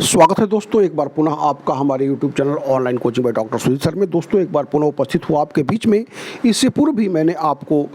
स्वागत है दोस्तों, एक बार पुनः आपका हमारे YouTube channel online coaching by doctor Sujit sir में। दोस्तों एक बार पुनः उपस्थित हुआ आपके बीच में। इससे पूर्व भी मैंने आपको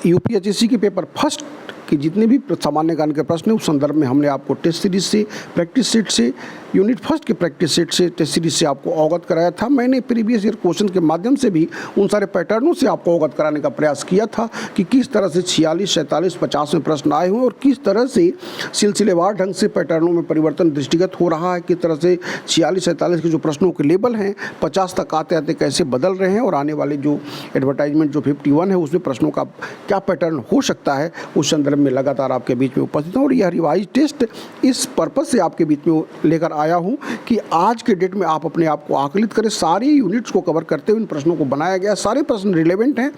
यूपीएससी के पेपर फर्स्ट कि जितने भी सामान्य ज्ञान के प्रश्न हैं उस संदर्भ में हमने आपको टेस्ट सीरीज से, प्रैक्टिस सेट से, यूनिट फर्स्ट के प्रैक्टिस सेट से, टेस्ट सीरीज से आपको अवगत कराया था। मैंने प्रीवियस ईयर क्वेश्चन के माध्यम से भी उन सारे पैटर्नों से आपको अवगत कराने का प्रयास किया था कि किस तरह से 46, 47, 50 में प्रश्न आए हुए और किस तरह से सिलसिलेवार ढंग से पैटर्नों में परिवर्तन दृष्टिगत हो रहा है, किस तरह से 46, 47 के जो प्रश्नों के लेवल हैं 50 तक आते आते कैसे बदल रहे हैं और आने वाले जो एडवर्टाइजमेंट जो 51 है उसमें प्रश्नों का क्या पैटर्न हो सकता है, उस संदर्भ में लगातार आपके बीच में उपस्थित हूँ। और यह रिवाइज टेस्ट इस पर्पज़ से आपके बीच में लेकर आया हूँ कि आज के डेट में आप अपने आप को आकलित करें। सारी यूनिट्स को कवर करते हुए इन प्रश्नों को बनाया गया, सारे प्रश्न रिलेवेंट हैं।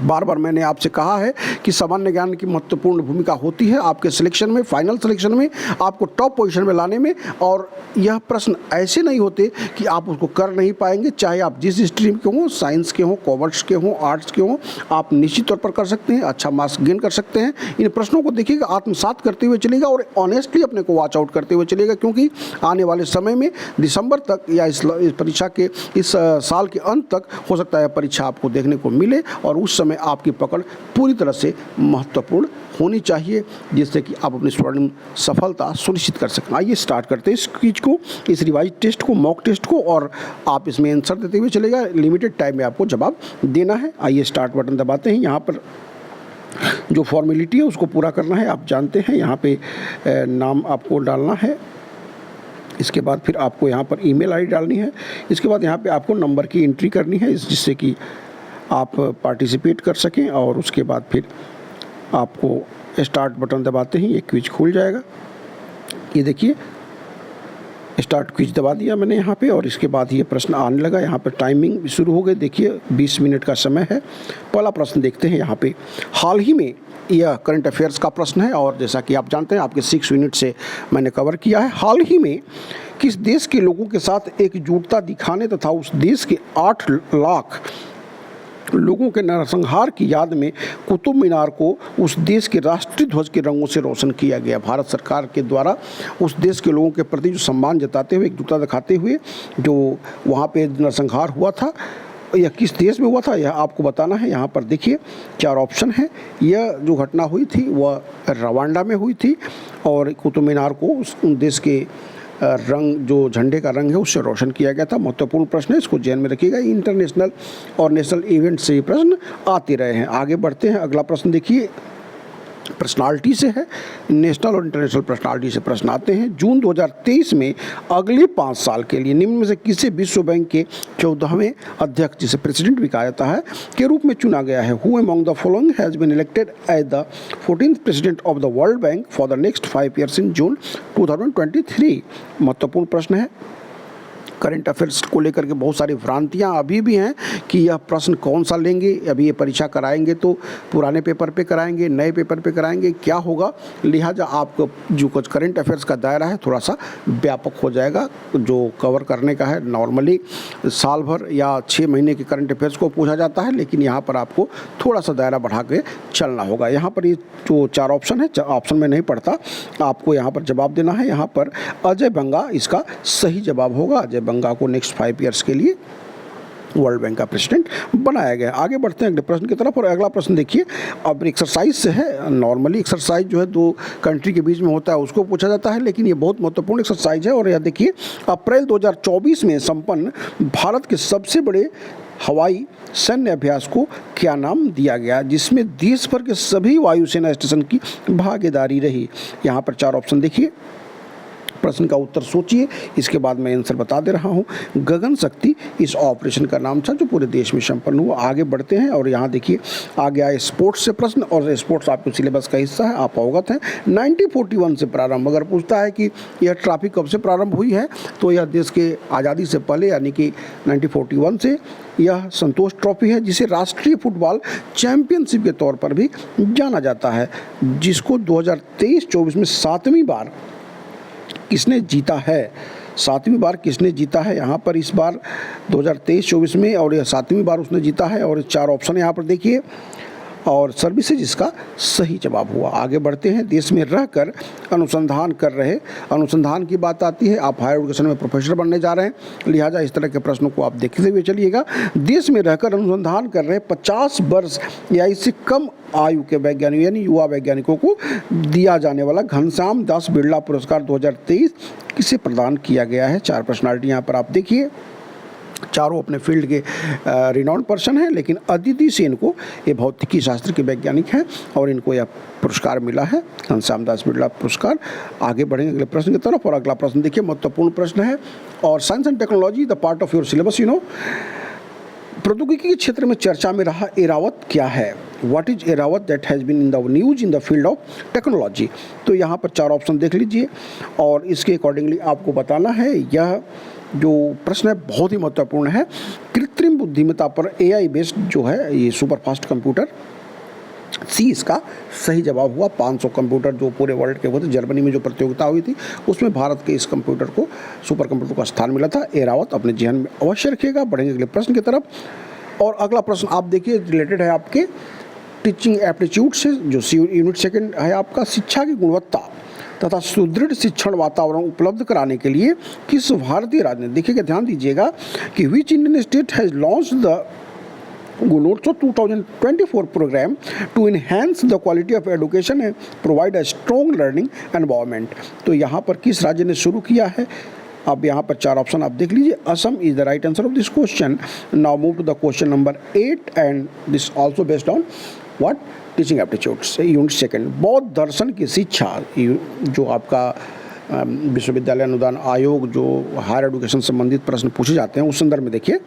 बार बार मैंने आपसे कहा है कि सामान्य ज्ञान की महत्वपूर्ण भूमिका होती है आपके सिलेक्शन में, फाइनल सिलेक्शन में, आपको टॉप पोजीशन में लाने में। और यह प्रश्न ऐसे नहीं होते कि आप उसको कर नहीं पाएंगे, चाहे आप जिस स्ट्रीम के हों, साइंस के हों, कॉमर्स के हों, आर्ट्स के हों, आप निश्चित तौर पर कर सकते हैं, अच्छा मार्क्स गेन कर सकते हैं। इन प्रश्नों को देखिएगा, आत्मसात करते हुए चलेगा और ऑनेस्टली अपने को वॉच आउट करते हुए चलेगा, क्योंकि आने वाले समय में दिसंबर तक या इस परीक्षा के इस साल के अंत तक हो सकता है परीक्षा आपको देखने को मिले और उस समय आपकी पकड़ पूरी तरह से महत्वपूर्ण होनी चाहिए, जिससे कि आप अपनी स्वर्णिम सफलता सुनिश्चित कर सकें। आइए स्टार्ट करते हैं इस क्विज को, इस रिवाइज टेस्ट को, मॉक टेस्ट को, और आप इसमें आंसर देते हुए चलेगा। लिमिटेड टाइम में आपको जवाब देना है। आइए स्टार्ट बटन दबाते हैं। यहाँ पर जो फॉर्मेलिटी है उसको पूरा करना है, आप जानते हैं। यहाँ पे नाम आपको डालना है, इसके बाद फिर आपको यहाँ पर ईमेल आईडी डालनी है, इसके बाद यहाँ पे आपको नंबर की एंट्री करनी है जिससे कि आप पार्टिसिपेट कर सकें। और उसके बाद फिर आपको स्टार्ट बटन दबाते ही ये क्विज खुल जाएगा। ये देखिए स्टार्ट क्विज दबा दिया मैंने यहाँ पे और इसके बाद ये प्रश्न आने लगा। यहाँ पर टाइमिंग भी शुरू हो गई, देखिए 20 मिनट का समय है। पहला प्रश्न देखते हैं। यहाँ पे हाल ही में यह करंट अफेयर्स का प्रश्न है और जैसा कि आप जानते हैं आपके 6 यूनिट से मैंने कवर किया है। हाल ही में किस देश के लोगों के साथ एकजुटता दिखाने तथा उस देश के 8 लाख लोगों के नरसंहार की याद में कुतुब मीनार को उस देश के राष्ट्रीय ध्वज के रंगों से रोशन किया गया। भारत सरकार के द्वारा उस देश के लोगों के प्रति जो सम्मान जताते हुए, एकजुटता दिखाते हुए जो वहाँ पे नरसंहार हुआ था, यह किस देश में हुआ था यह आपको बताना है। यहाँ पर देखिए 4 ऑप्शन हैं। यह जो घटना हुई थी वह रवांडा में हुई थी और कुतुब मीनार को उस देश के रंग, जो झंडे का रंग है, उससे रोशन किया गया था। महत्वपूर्ण प्रश्न है, इसको ध्यान में रखिएगा। इंटरनेशनल और नेशनल इवेंट से ये प्रश्न आते रहे हैं। आगे बढ़ते हैं। अगला प्रश्न देखिए, पर्सनालिटी से है। नेशनल और इंटरनेशनल पर्सनालिटी से प्रश्न आते हैं। जून 2023 में अगले 5 साल के लिए निम्न में से किसे विश्व बैंक के 14वें अध्यक्ष, जिसे प्रेसिडेंट भी कहा जाता है, के रूप में चुना गया है? Who among the following has been elected as the 14th president of the world bank for the next 5 years in June 2023? महत्वपूर्ण प्रश्न है। करंट अफेयर्स को लेकर के बहुत सारी भ्रांतियां अभी भी हैं कि यह प्रश्न कौन सा लेंगे, अभी ये परीक्षा कराएंगे तो पुराने पेपर पे कराएंगे, नए पेपर पे कराएंगे, क्या होगा। लिहाजा आपको जो कुछ करंट अफेयर्स का दायरा है थोड़ा सा व्यापक हो जाएगा। जो कवर करने का है, नॉर्मली साल भर या 6 महीने के करंट अफेयर्स को पूछा जाता है, लेकिन यहाँ पर आपको थोड़ा सा दायरा बढ़ा के चलना होगा। यहाँ पर ये जो 4 ऑप्शन है, ऑप्शन में नहीं पढ़ता, आपको यहाँ पर जवाब देना है। यहाँ पर अजय बंगा इसका सही जवाब होगा। अजय बंगा को नेक्स्ट 5 years के लिए वर्ल्ड बैंक का प्रेसिडेंट बनाया गया। आगे बढ़ते हैं अगले प्रश्न की तरफ। और अगला प्रश्न देखिए, अब एक्सरसाइज से है। नॉर्मली एक्सरसाइज जो है 2 कंट्री के बीच में होता है उसको पूछा जाता है, लेकिन ये बहुत महत्वपूर्ण एक्सरसाइज है। और यह देखिए, अप्रैल 2024 में संपन्न भारत के सबसे बड़े हवाई सैन्य अभ्यास को क्या नाम दिया गया, जिसमें देश भर के सभी वायुसेना स्टेशन की भागीदारी रही? यहाँ पर 4 ऑप्शन देखिए, प्रश्न का उत्तर सोचिए, इसके बाद मैं आंसर बता दे रहा हूँ। गगन शक्ति इस ऑपरेशन का नाम था जो पूरे देश में संपन्न हुआ। आगे बढ़ते हैं और यहाँ देखिए आ गया स्पोर्ट्स से प्रश्न, और स्पोर्ट्स आपके सिलेबस का हिस्सा है, आप अवगत हैं। 1941 से प्रारंभ, अगर पूछता है कि यह ट्रॉफी कब से प्रारंभ हुई है, तो यह देश के आज़ादी से पहले यानी कि 1941 से यह संतोष ट्रॉफी है, जिसे राष्ट्रीय फुटबॉल चैंपियनशिप के तौर पर भी जाना जाता है, जिसको 2023-24 में 7वीं बार किसने जीता है? 7वीं बार किसने जीता है? यहाँ पर इस बार 2023-24 में, और यह 7वीं बार उसने जीता है। और 4 ऑप्शन यहाँ पर देखिए, और सर्विसेज इसका सही जवाब हुआ। आगे बढ़ते हैं, देश में रहकर अनुसंधान कर रहे, अनुसंधान की बात आती है, आप हायर एजुकेशन में प्रोफेसर बनने जा रहे हैं, लिहाजा इस तरह के प्रश्नों को आप देखते हुए चलिएगा। देश में रहकर अनुसंधान कर रहे 50 वर्ष या इससे कम आयु के वैज्ञानिक यानी युवा वैज्ञानिकों को दिया जाने वाला घनश्याम दास बिरला पुरस्कार 2023 किसे प्रदान किया गया है। 4 पर्सनालिटी यहाँ पर आप देखिए, चारों अपने फील्ड के रिनाउंड पर्सन हैं, लेकिन अदिति सेन को ये भौतिकी शास्त्र के वैज्ञानिक हैं और इनको यह पुरस्कार मिला है, घनश्याम दास बिरला पुरस्कार। आगे बढ़ेंगे अगले प्रश्न की तरफ, और अगला प्रश्न देखिए, महत्वपूर्ण प्रश्न है। और science and technology the part of your syllabus, प्रौद्योगिकी के क्षेत्र में चर्चा में रहा एरावत क्या है? What is Airawat that has been in the news in the field of technology? तो यहाँ पर 4 ऑप्शन देख लीजिए और इसके अकॉर्डिंगली आपको बताना है। यह जो प्रश्न है बहुत ही महत्वपूर्ण है। कृत्रिम बुद्धिमत्ता पर एआई बेस्ड जो है ये सुपर फास्ट कंप्यूटर, सी इसका सही जवाब हुआ। 500 कंप्यूटर जो पूरे वर्ल्ड के हुए थे, जर्मनी में जो प्रतियोगिता हुई थी उसमें भारत के इस कंप्यूटर को, सुपर कंप्यूटर को स्थान मिला था। एरावत अपने जहन में अवश्य रखिएगा। बढ़ेंगे अगले प्रश्न की तरफ और अगला प्रश्न आप देखिए रिलेटेड है आपके टीचिंग एप्टीट्यूड से, जो यूनिट 2 है आपका। शिक्षा की गुणवत्ता तथा सुदृढ़ शिक्षण वातावरण उपलब्ध कराने के लिए किस भारतीय राज्य ने, देखिएगा ध्यान दीजिएगा कि which Indian state has launch the Gunotsav 2024 program to enhance the quality of education and provide a strong learning environment। तो यहाँ पर किस राज्य ने शुरू किया है? अब यहाँ पर 4 ऑप्शन आप देख लीजिए। Assam is the right answer of this question. Now move to the question number 8 and this also based on what teaching aptitudes unit 2। बौद्ध दर्शन की शिक्षा, जो आपका विश्वविद्यालय अनुदान आयोग जो हायर एजुकेशन संबंधित प्रश्न पूछे जाते हैं उस संदर्भ में देखिए,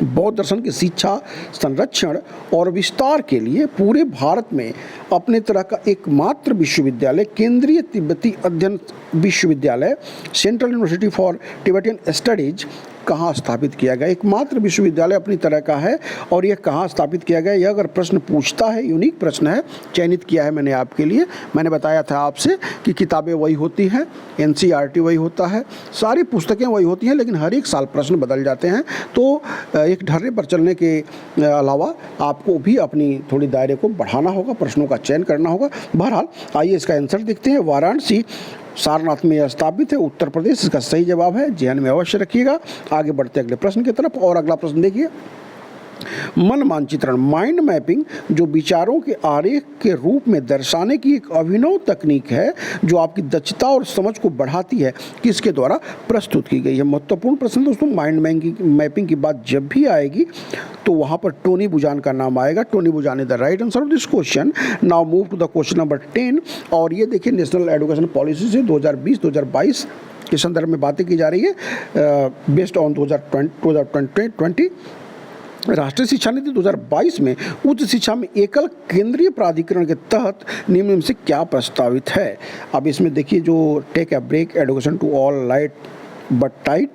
बौद्ध दर्शन की शिक्षा संरक्षण और विस्तार के लिए पूरे भारत में अपने तरह का एकमात्र विश्वविद्यालय केंद्रीय तिब्बती अध्ययन विश्वविद्यालय central university for Tibetan studies कहाँ स्थापित किया गया? एकमात्र विश्वविद्यालय अपनी तरह का है और यह कहाँ स्थापित किया गया? यह अगर प्रश्न पूछता है, यूनिक प्रश्न है, चयनित किया है मैंने आपके लिए। मैंने बताया था आपसे कि किताबें वही होती हैं, एनसीईआरटी वही होता है, सारी पुस्तकें वही होती हैं, लेकिन हर एक साल प्रश्न बदल जाते हैं। तो एक ढर्रे पर चलने के अलावा आपको भी अपनी थोड़ी दायरे को बढ़ाना होगा, प्रश्नों का चयन करना होगा। बहरहाल आइए इसका आंसर देखते हैं। वाराणसी सारनाथ में यह स्थापित है, उत्तर प्रदेश इसका सही जवाब है, ध्यान में अवश्य रखिएगा। आगे बढ़ते अगले प्रश्न की तरफ और अगला प्रश्न देखिए, मन मानचित्रण माइंड मैपिंग जो विचारों के आरेख के रूप में दर्शाने की एक अभिनव तकनीक है जो आपकी दक्षता और समझ को बढ़ाती है, किसके द्वारा प्रस्तुत की गई है? महत्वपूर्ण प्रश्न दोस्तों। माइंड मैपिंग की बात जब भी आएगी तो वहाँ पर टोनी बुजान का नाम आएगा। Tony Buzan is the right answer of this question. Now move to the question number 10 और ये देखिए नेशनल एजुकेशन पॉलिसी से 2020-2022 के संदर्भ में बातें की जा रही है बेस्ड ऑन 2020 राष्ट्रीय शिक्षा नीति 2022 में उच्च शिक्षा में एकल केंद्रीय प्राधिकरण के तहत निम्न में से क्या प्रस्तावित है? अब इसमें देखिए जो take a break education to all light but tight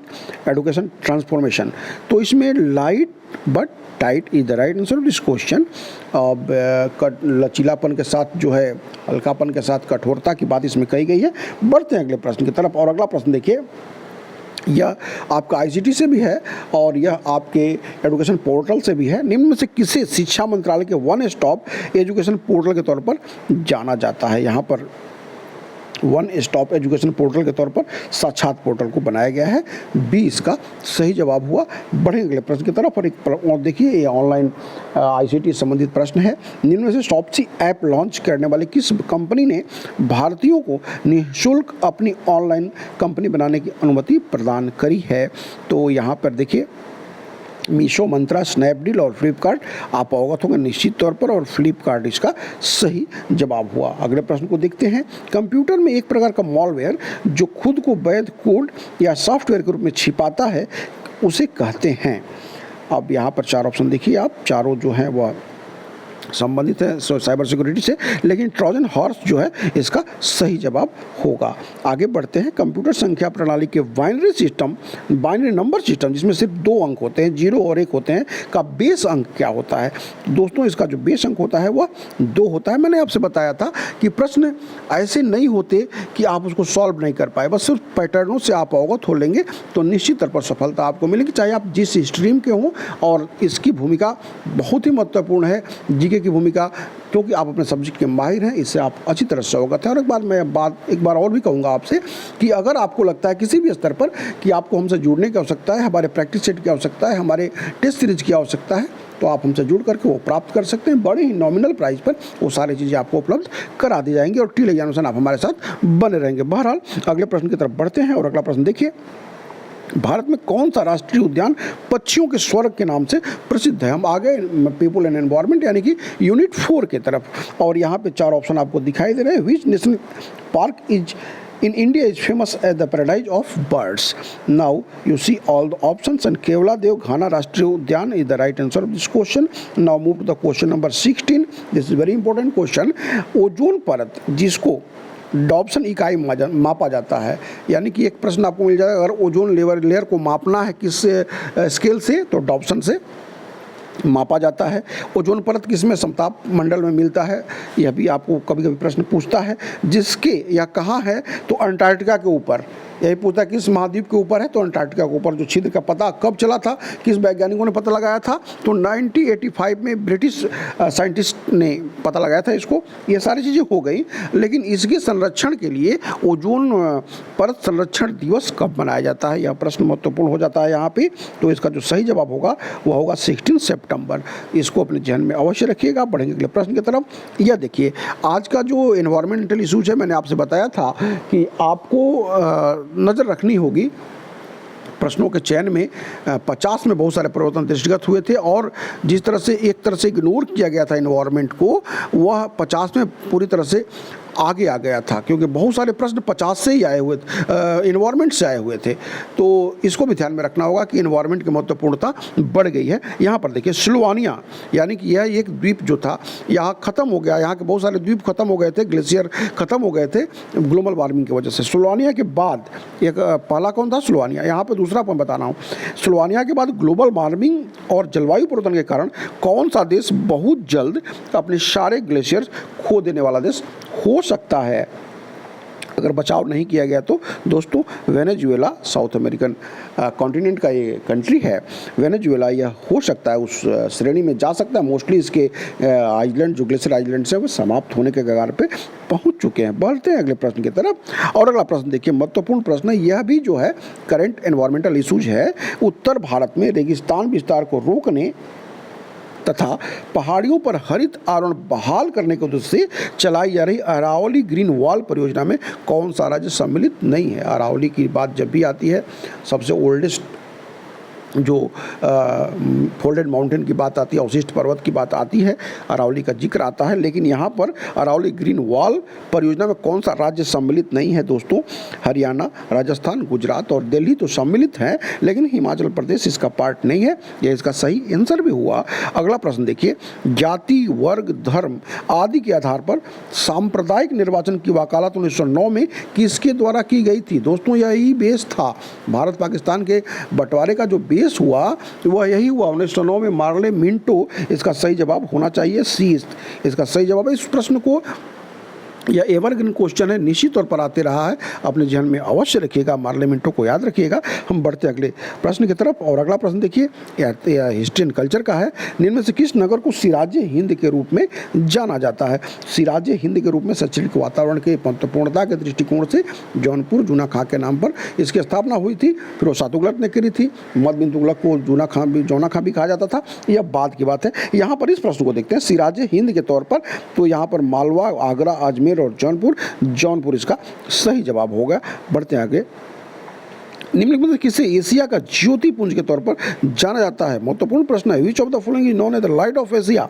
education transformation, तो इसमें light but tight is the right answer of this question. अब लचीलापन के साथ जो है, हल्कापन के साथ कठोरता की बात इसमें कही गई है। बढ़ते हैं अगले प्रश्न की तरफ और अगला प्रश्न देखिए, यह आपका आईसीटी से भी है और यह आपके एजुकेशन पोर्टल से भी है। निम्न में से किसे शिक्षा मंत्रालय के वन स्टॉप एजुकेशन पोर्टल के तौर पर जाना जाता है? यहाँ पर वन स्टॉप एजुकेशन पोर्टल के तौर पर साक्षात पोर्टल को बनाया गया है। बी इसका सही जवाब हुआ। बढ़ेंगे अगले प्रश्न की तरफ और एक और देखिए, ये ऑनलाइन आईसीटी संबंधित प्रश्न है। निम्न में से शॉप्सी ऐप लॉन्च करने वाली किस कंपनी ने भारतीयों को निःशुल्क अपनी ऑनलाइन कंपनी बनाने की अनुमति प्रदान करी है? तो यहाँ पर देखिए मीशो, मंत्रा, स्नैपडील और फ्लिपकार्ट आप अवगत होंगे निश्चित तौर पर, और फ्लिपकार्ट इसका सही जवाब हुआ। अगले प्रश्न को देखते हैं। कंप्यूटर में एक प्रकार का मॉलवेयर जो खुद को वैध कोड या सॉफ्टवेयर के रूप में छिपाता है उसे कहते हैं। अब यहाँ पर 4 ऑप्शन देखिए आप, चारों जो हैं वह संबंधित है साइबर सिक्योरिटी से, लेकिन ट्रोजन हॉर्स जो है इसका सही जवाब होगा। आगे बढ़ते हैं। कंप्यूटर संख्या प्रणाली के बाइनरी नंबर सिस्टम जिसमें सिर्फ 2 अंक होते हैं, 0 और 1 होते हैं, का बेस अंक क्या होता है? दोस्तों इसका जो बेस अंक होता है वह 2 होता है। मैंने आपसे बताया था कि प्रश्न ऐसे नहीं होते कि आप उसको सॉल्व नहीं कर पाए, बस सिर्फ पैटर्नों से आप अवगत हो लेंगे तो निश्चित तौर पर सफलता आपको मिलेगी, चाहे आप जिस स्ट्रीम के हों। और इसकी भूमिका बहुत ही महत्वपूर्ण है जीके विशेषज्ञ की भूमिका, क्योंकि आप अपने सब्जेक्ट के माहिर हैं, इससे आप अच्छी तरह से अवगत हैं। और एक बार और भी कहूँगा आपसे कि अगर आपको लगता है किसी भी स्तर पर कि आपको हमसे जुड़ने की आवश्यकता है, हमारे प्रैक्टिस सेट की आवश्यकता है, हमारे टेस्ट सीरीज की आवश्यकता है, तो आप हमसे जुड़ करके वो प्राप्त कर सकते हैं। बड़े ही नॉमिनल प्राइस पर वो सारी चीज़ें आपको उपलब्ध करा दी जाएंगी और टील एग्जामिनेशन आप हमारे साथ बने रहेंगे। बहरहाल अगले प्रश्न की तरफ बढ़ते हैं और अगला प्रश्न देखिए, भारत में कौन सा राष्ट्रीय उद्यान पक्षियों के स्वर्ग के नाम से प्रसिद्ध है? हम आ गए पीपल एंड एनवायरनमेंट यानी कि यूनिट 4 की तरफ, और यहाँ पे 4 ऑप्शन आपको दिखाई दे रहे हैं। Which national park is in India is famous as the paradise of birds? Now you see all the options and Kevaladev Ghana Rashtriya Udyan is the right answer of this question. Now move to the question number 16. This is very important question. Ozone परत जिसको Dobson इकाई मापा जाता है, यानी कि एक प्रश्न आपको मिल जाएगा, अगर ओजोन लेयर को मापना है किस स्केल से, तो डॉप्सन से मापा जाता है। ओजोन परत किसमें समताप मंडल में मिलता है, यह भी आपको कभी कभी प्रश्न पूछता है। जिसके या कहाँ है, तो अंटार्कटिका के ऊपर, यही पूछता है किस महाद्वीप के ऊपर है, तो अंटार्कटिका के ऊपर। जो छिद्र का पता कब चला था, किस वैज्ञानिकों ने पता लगाया था, तो 1985 में ब्रिटिश साइंटिस्ट ने पता लगाया था इसको। ये सारी चीज़ें हो गई, लेकिन इसके संरक्षण के लिए ओजोन परत संरक्षण दिवस कब मनाया जाता है, यह प्रश्न महत्वपूर्ण हो जाता है यहाँ पे। तो इसका जो सही जवाब होगा वह होगा 16 सितंबर। इसको अपने ध्यान में अवश्य रखिएगा। बढ़ेंगे अगले प्रश्न की तरफ। यह देखिए, आज का जो एनवायरमेंटल इशूज है, मैंने आपसे बताया था कि आपको नज़र रखनी होगी। प्रश्नों के चयन में 50 में बहुत सारे परिवर्तन दृष्टिगत हुए थे, और जिस तरह से एक तरह से इग्नोर किया गया था एनवायरनमेंट को, वह 50 में पूरी तरह से आगे आ गया था, क्योंकि बहुत सारे प्रश्न 50 से ही आए हुए एनवायरनमेंट से आए हुए थे। तो इसको भी ध्यान में रखना होगा कि एनवायरनमेंट की महत्वपूर्णता बढ़ गई है। यहाँ पर देखिए, स्लोवानिया यानी कि यह एक द्वीप जो था यहाँ ख़त्म हो गया, यहाँ के बहुत सारे द्वीप खत्म हो गए थे, ग्लेशियर ख़त्म हो गए थे ग्लोबल वार्मिंग की वजह से। स्लोवानिया के बाद एक पहला कौन था? स्लोवानिया। यहाँ पर दूसरा पॉइंट बताना हूँ, स्लोवानिया के बाद ग्लोबल वार्मिंग और जलवायु परिवर्तन के कारण कौन सा देश बहुत जल्द अपने सारे ग्लेशियर्स खो देने वाला देश हो सकता है? अगर बचाव नहीं किया गया तो दोस्तों, वेनेजुएला साउथ अमेरिकन कॉन्टिनेंट का ये कंट्री है। वेनेजुएला यह हो सकता है, उस श्रेणी में जा सकता है। मोस्टली इसके आइलैंड, जो ग्लेशियर आइलैंड से, वो समाप्त होने के कगार पे पहुंच चुके हैं। बढ़ते हैं अगले प्रश्न की तरफ। और अगला प्रश्न देखिए, महत्वपूर्ण प्रश्न, यह भी जो है करंट एनवायरमेंटल इशूज है। उत्तर भारत में रेगिस्तान विस्तार को रोकने तथा पहाड़ियों पर हरित आवरण बहाल करने के उद्देश्य से चलाई जा रही अरावली ग्रीन वॉल परियोजना में कौन सा राज्य सम्मिलित नहीं है? अरावली की बात जब भी आती है, सबसे ओल्डेस्ट जो फोल्डेड माउंटेन की बात आती है, अवशिष्ट पर्वत की बात आती है, अरावली का जिक्र आता है। लेकिन यहाँ पर अरावली ग्रीन वॉल परियोजना में कौन सा राज्य सम्मिलित नहीं है दोस्तों? हरियाणा, राजस्थान, गुजरात और दिल्ली तो सम्मिलित हैं, लेकिन हिमाचल प्रदेश इसका पार्ट नहीं है। यह इसका सही आंसर भी हुआ। अगला प्रश्न देखिए, जाति, वर्ग, धर्म आदि के आधार पर सांप्रदायिक निर्वाचन की वकालत 1909 में किसके द्वारा की गई थी? दोस्तों, यही बेस था भारत पाकिस्तान के बंटवारे का। जो हुआ वह यही हुआ 1909 में, मार्ले मिंटो इसका सही जवाब होना चाहिए। सी इसका सही जवाब है। इस प्रश्न को, यह एवरग्रीन क्वेश्चन है, निश्चित तौर पर आते रहा है, अपने ध्यान में अवश्य रखिएगा, मार्ले मिंटो को याद रखिएगा। हम बढ़ते अगले प्रश्न की तरफ। और अगला प्रश्न देखिए, यह हिस्ट्री एंड कल्चर का है। निम्न में से किस नगर को सिराजे हिंद के रूप में जाना जाता है? सिराजे हिंद के रूप में शैक्षणिक वातावरण के महत्वपूर्णता के दृष्टिकोण से जौनपुर जूना खां के नाम पर इसकी स्थापना हुई थी। फिरोज शाह तुगलक ने करी थी। मोहम्मद बिन तुगलक को जूना खां भी कहा जाता था, यह बाद की बात है। यहाँ पर इस प्रश्न को देखते हैं, सिराजे हिंद के तौर पर, तो यहाँ पर मालवा, आगरा, अजमेर और जौनपुर इसका सही जवाब होगा। बढ़ते हैं आगे। निम्नलिखित में किसे एशिया का ज्योति पुंज के तौर पर जाना जाता है? महत्वपूर्ण प्रश्न है। Which of the following is known as the light of Asia?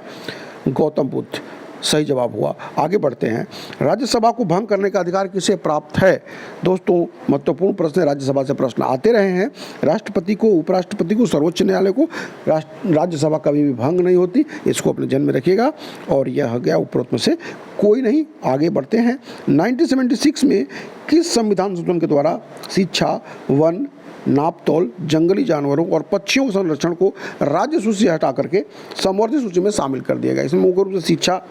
Gautam Buddha सही जवाब हुआ। आगे बढ़ते हैं। राज्यसभा को भंग करने का अधिकार किसे प्राप्त है? दोस्तों, महत्वपूर्ण प्रश्न है, राज्यसभा से प्रश्न आते रहे हैं। राष्ट्रपति को, उपराष्ट्रपति को, सर्वोच्च न्यायालय को राज्यसभा कभी भी भंग नहीं होती, इसको अपने ध्यान में रखिएगा। और यह गया उपरोक्त में से कोई नहीं। आगे बढ़ते हैं। 1976 में किस संविधान संशोधन के द्वारा शिक्षा, वन, नापतोल, जंगली जानवरों और पक्षियों के संरक्षण को राज्य सूची हटा करके संवर्धित सूची में शामिल कर दिया गया? इसमें मुख्य रूप से शिक्षा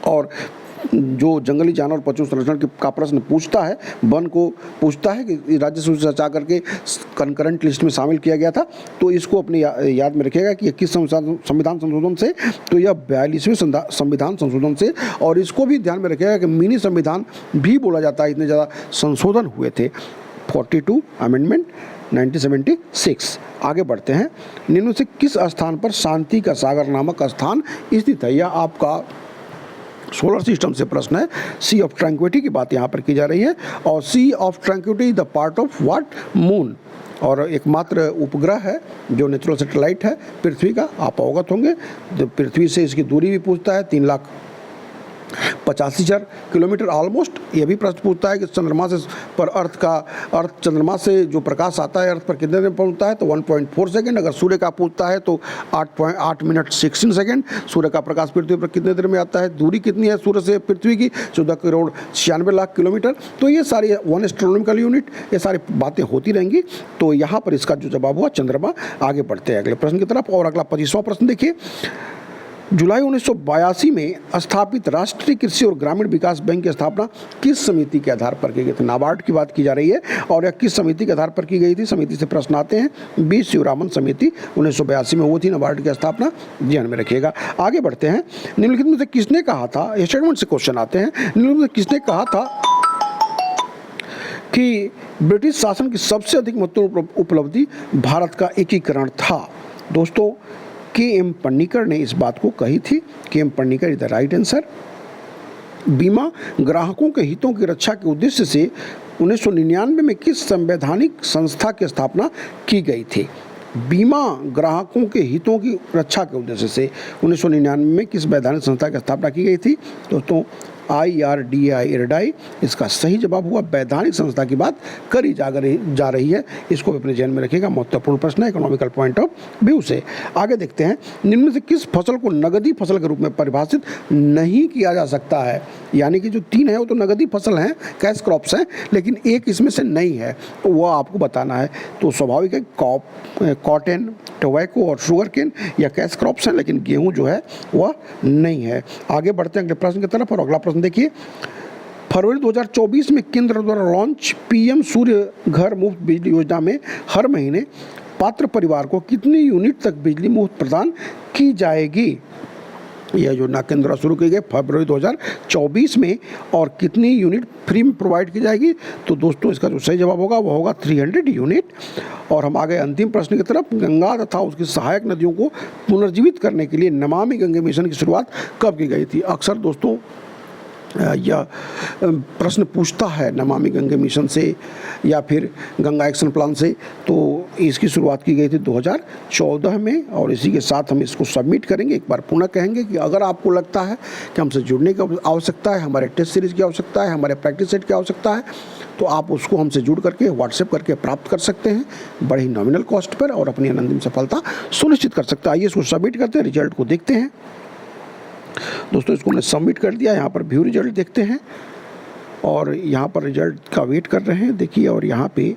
और जो जंगली जानवर पशु संरक्षण का प्रश्न पूछता है, वन को पूछता है कि राज्य सूची हटा करके कंकरेंट लिस्ट में शामिल किया गया था, तो इसको अपनी याद में रखिएगा कि किस संविधान संशोधन से, तो यह 42वें संविधान संशोधन से। और इसको भी ध्यान में रखिएगा कि मिनी संविधान भी बोला जाता है, इतने ज़्यादा संशोधन हुए थे। 42 अमेंडमेंट 1976। आगे बढ़ते हैं। निम्न से किस स्थान पर शांति का सागर नामक स्थान स्थित है? यह आपका सोलर सिस्टम से प्रश्न है। सी ऑफ ट्रैंक्विलिटी की बात यहाँ पर की जा रही है। और Sea of Tranquility the part of what? Moon. और एकमात्र उपग्रह है जो नेचुरल सैटेलाइट है पृथ्वी का, आप अवगत होंगे। तो पृथ्वी से इसकी दूरी भी पूछता है, 3,85,000 किलोमीटर ऑलमोस्ट। ये भी प्रश्न पूछता है कि चंद्रमा से पर अर्थ चंद्रमा से जो प्रकाश आता है अर्थ पर कितने देर में पहुंचता है? तो 1.4 सेकेंड। अगर सूर्य का पूछता है तो 8 मिनट 16 सेकेंड। सूर्य का प्रकाश पृथ्वी पर कितने देर में आता है? दूरी कितनी है सूर्य से पृथ्वी की? 14,96,00,000 किलोमीटर। तो ये सारी 1 एस्ट्रोनॉमिकल यूनिट, ये सारी बातें होती रहेंगी। तो यहाँ पर इसका जो जवाब हुआ चंद्रमा। आगे बढ़ते हैं अगले प्रश्न की तरफ। और अगला 25वां प्रश्न देखिए। जुलाई 1982 में स्थापित राष्ट्रीय कृषि और ग्रामीण विकास बैंक की स्थापना किस समिति के आधार पर की गई थी? नाबार्ड की बात की जा रही है। और यह किस समिति के आधार पर की गई थी? समिति से प्रश्न आते हैं। बी शिवरामन समिति 1982 में वो थी नाबार्ड की स्थापना, ध्यान में रखिएगा। आगे बढ़ते हैं। निम्नलिखित में से किसने कहा था, स्टेटमेंट से क्वेश्चन आते हैं, निम्नलिखित में किसने कहा था कि ब्रिटिश शासन की सबसे अधिक महत्वपूर्ण उपलब्धि भारत का एकीकरण था? दोस्तों, के.एम. पन्नीकर ने इस बात को कही थी। KM. Panikkar is the right answer. बीमा ग्राहकों के हितों की रक्षा के उद्देश्य से 1999 में किस संवैधानिक संस्था की स्थापना की गई थी? बीमा ग्राहकों के हितों की रक्षा के उद्देश्य से 1999 में किस वैधानिक संस्था की स्थापना की गई थी? दोस्तों, IRDAI। इसका सही जवाब हुआ वैधानिक संस्था की बात करी जा रही है। इसको भी अपने ध्यान में रखिएगा, महत्वपूर्ण प्रश्न है इकोनॉमिकल पॉइंट ऑफ व्यू से। आगे देखते हैं। निम्न में से किस फसल को नगदी फसल के रूप में परिभाषित नहीं किया जा सकता है? यानी कि जो 3 है वो तो नगदी फसल हैं, कैश क्रॉप्स हैं, लेकिन एक इसमें से नहीं है, तो वह आपको बताना है। तो स्वाभाविक है कॉटन, टोबैको और शुगर केन या कैश क्रॉप्स हैं, लेकिन गेहूं जो है वह नहीं है। आगे बढ़ते हैं अगले प्रश्न की तरफ। और अगला प्रश्न देखिए। फरवरी 2024 में केंद्र द्वारा लॉन्च पीएम सूर्य घर मुफ्त बिजली योजना में हर महीने पात्र परिवार को कितनी यूनिट तक बिजली मुफ्त प्रदान की जाएगी? यह योजना केंद्र द्वारा शुरू की गई फरवरी 2024 में, और कितनी यूनिट फ्री में प्रोवाइड की जाएगी? तो दोस्तों, इसका जो सही जवाब होगा वो होगा 300 यूनिट। और हम आगे अंतिम प्रश्न की तरफ। गंगा तथा उसकी सहायक नदियों को पुनर्जीवित करने के लिए नमामि गंगे मिशन की शुरुआत कब की गई थी? अक्सर दोस्तों यह प्रश्न पूछता है नमामि गंगे मिशन से या फिर गंगा एक्शन प्लान से। तो इसकी शुरुआत की गई थी 2014 में। और इसी के साथ हम इसको सबमिट करेंगे। एक बार पुनः कहेंगे कि अगर आपको लगता है कि हमसे जुड़ने की आवश्यकता है, हमारे टेस्ट सीरीज़ की आवश्यकता है, हमारे प्रैक्टिस सेट की आवश्यकता है, तो आप उसको हमसे जुड़ करके व्हाट्सएप करके प्राप्त कर सकते हैं बड़े ही नॉमिनल कॉस्ट पर, और अपनी अनंतिम सफलता सुनिश्चित कर सकते हैं। आइए इसको सबमिट करते हैं, रिजल्ट को देखते हैं। दोस्तों, इसको हमने सबमिट कर दिया। यहाँ पर व्यू रिजल्ट देखते हैं और यहाँ पर रिजल्ट का वेट कर रहे हैं। देखिए, और यहाँ पे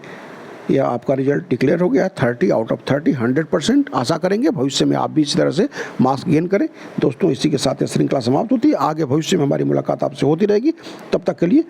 यह आपका रिजल्ट डिक्लेयर हो गया 30 आउट ऑफ 30, 100%। आशा करेंगे भविष्य में आप भी इसी तरह से मार्क्स गेन करें। दोस्तों, इसी के साथ यह श्रृंखला समाप्त होती है। आगे भविष्य में हमारी मुलाकात आपसे होती रहेगी। तब तक के लिए